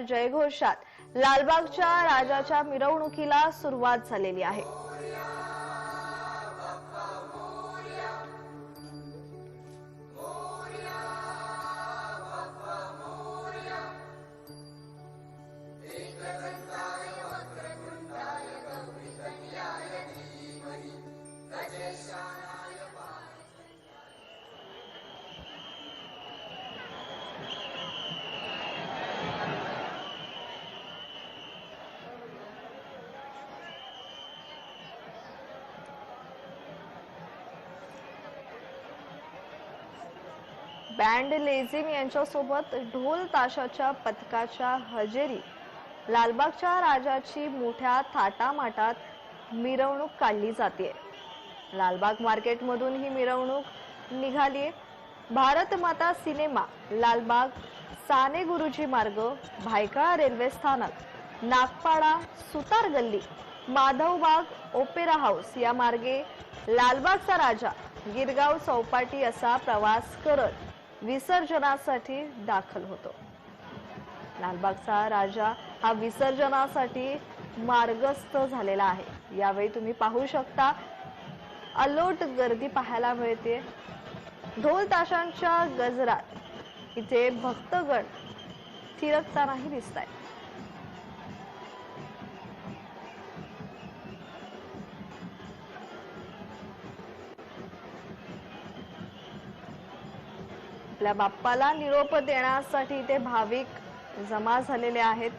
जयघोषात लालबागच्या राजाच्या मिरवणुकीला सुरुवात झालेली आहे। बँड लेझिम यांच्यासोबत ढोल ताशाच्या पथकाच्या हजेरी लालबागच्या राजाची मोठ्या थाटामाटात मिरवणूक काढली जाते। लालबाग मार्केटमधून ही मिरवणूक निघाली। भारत माता सिनेमा, लालबाग, साने गुरुजी मार्ग, भायखळा रेल्वे स्थानक, नागपाडा, सुतार गल्ली, माधवबाग, ओपेरा हाऊस या मार्गे लालबागचा राजा गिरगाव चौपाटी असा प्रवास करत विसर्जनासाठी दाखल होतो। लालबागचा राजा हा विसर्जनासाठी मार्गस्थ झालेला आहे। यावेळी तुम्ही पाहू शकता अलोट गर्दी पाहायला मिळते। ढोल ताशांच्या गजरात इथे भक्तगण थिरकतानाही दिसतायत। आपल्या बाप्पाला निरोप देण्यासाठी इथे भाविक जमा झालेले आहेत।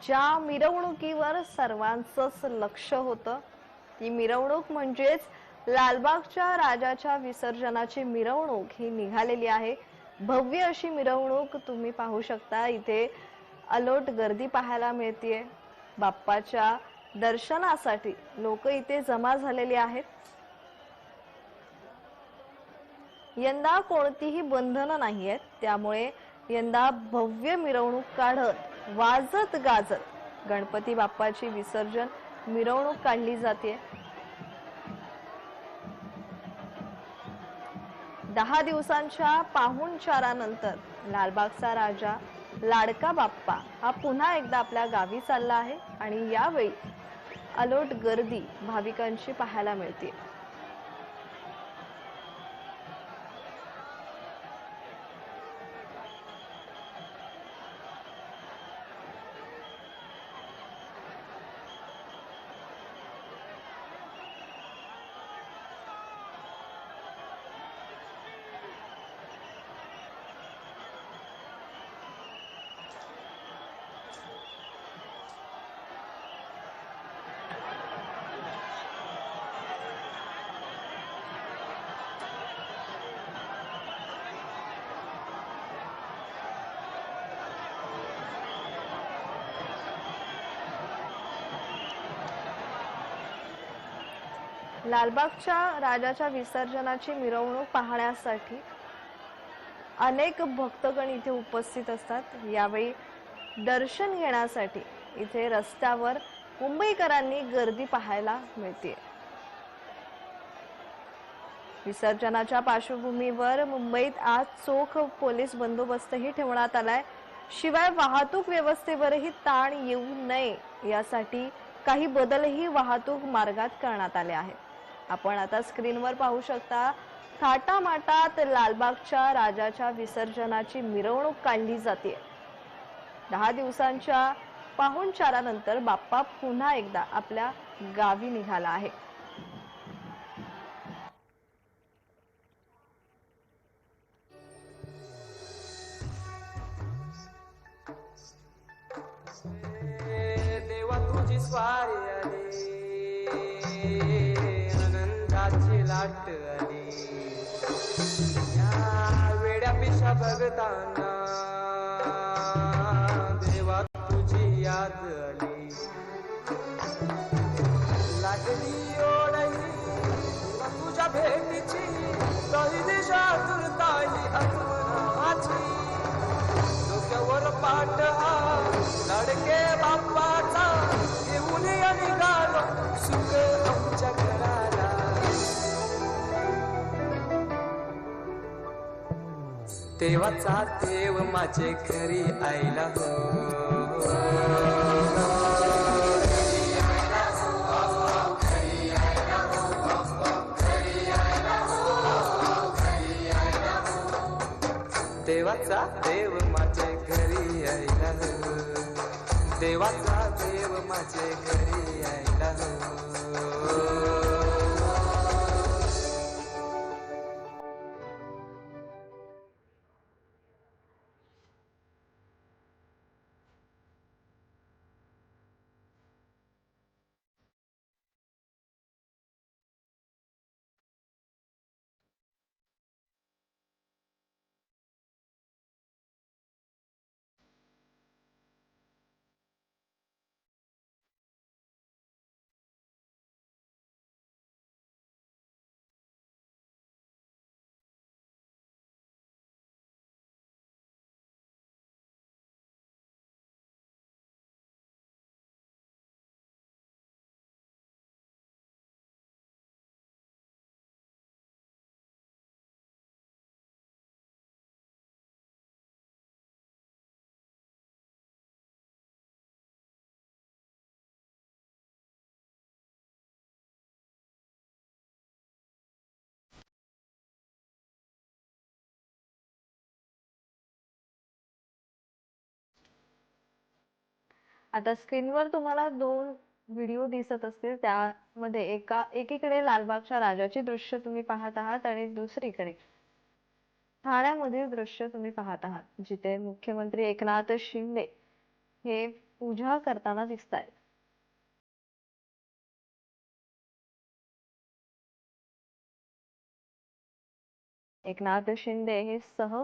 ज्या मिरवणुकीवर सर्वांचंच लक्ष होतं ती मिरवणूक म्हणजेच लालबागच्या राजाच्या विसर्जनाची मिरवणूक ही निघालेली आहे। भव्य अशी मिरवणूक तुम्ही पाहू शकता। इथे अलोट गर्दी पाहायला मिळते। बाप्पाच्या दर्शनासाठी लोक इथे जमा झालेली आहेत। यंदा कोणतीही बंधनं नाहीयेत, त्यामुळे यंदा भव्य मिरवणूक काढत वाजत गाजत गणपती बाप्पाची विसर्जन मिरवणूक काढली जाते। 10 दिवसांच्या पाहुणचारानंतर लालबागचा राजा लाडका बाप्पा हा पुन्हा एकदा आपल्या गावी चालला आहे आणि यावेळी अलोट गर्दी भाविकांची पाहायला मिळते। लालबागच्या राजाच्या विसर्जनाची मिरवणूक पाहण्यासाठी अनेक भक्तगण इथे उपस्थित असतात। यावेळी दर्शन घेण्यासाठी इथे रस्त्यावर मुंबईकरांनी गर्दी पाहायला मिळते। विसर्जनाच्या पार्श्वभूमीवर मुंबईत आज चोख पोलीस बंदोबस्तही ठेवण्यात आलाय। शिवाय वाहतूक व्यवस्थेवरही ताण येऊ नये यासाठी काही बदलही वाहतूक मार्गात करण्यात आले आहेत। आपण आता स्क्रीनवर पाहू शकता, थाटामाटात लालबागच्या राजाच्या विसर्जनाची मिरवणूक काढली जाते। 10 दिवसांच्या पाहुणचारानंतर बाप्पा पुन्हा एकदा आपल्या गावी निघाला आहे। देवा तुझी स्वारी आली, आनंदाची लाट आली, या वेड्या पिशा बघताना देवा तुझी याद आली, लागली ओढही देवा तुझ्या भेटीची, काही दिशा तुरताही आठवणाची, डोक्यावर पाठ हा लाडके बाप्पाचा, घेऊन या निघालो सुख आमच्या घराला, देवाचा देव माझे घरी आईला हो, देवाचा देव माझे घरी आईला हो, देवाचा देव माझे घरी आईला हो। आता स्क्रीनवर तुम्हाला 2 व्हिडिओ दिसत असतील। त्यामध्ये एकीकडे लालबागच्या राजाची दृश्य तुम्ही पाहत आहात आणि दुसरीकडे ठाण्यामधील दृश्य तुम्ही पाहत आहात, जिथे मुख्यमंत्री एकनाथ शिंदे हे पूजा करताना दिसतायत। एकनाथ शिंदे हे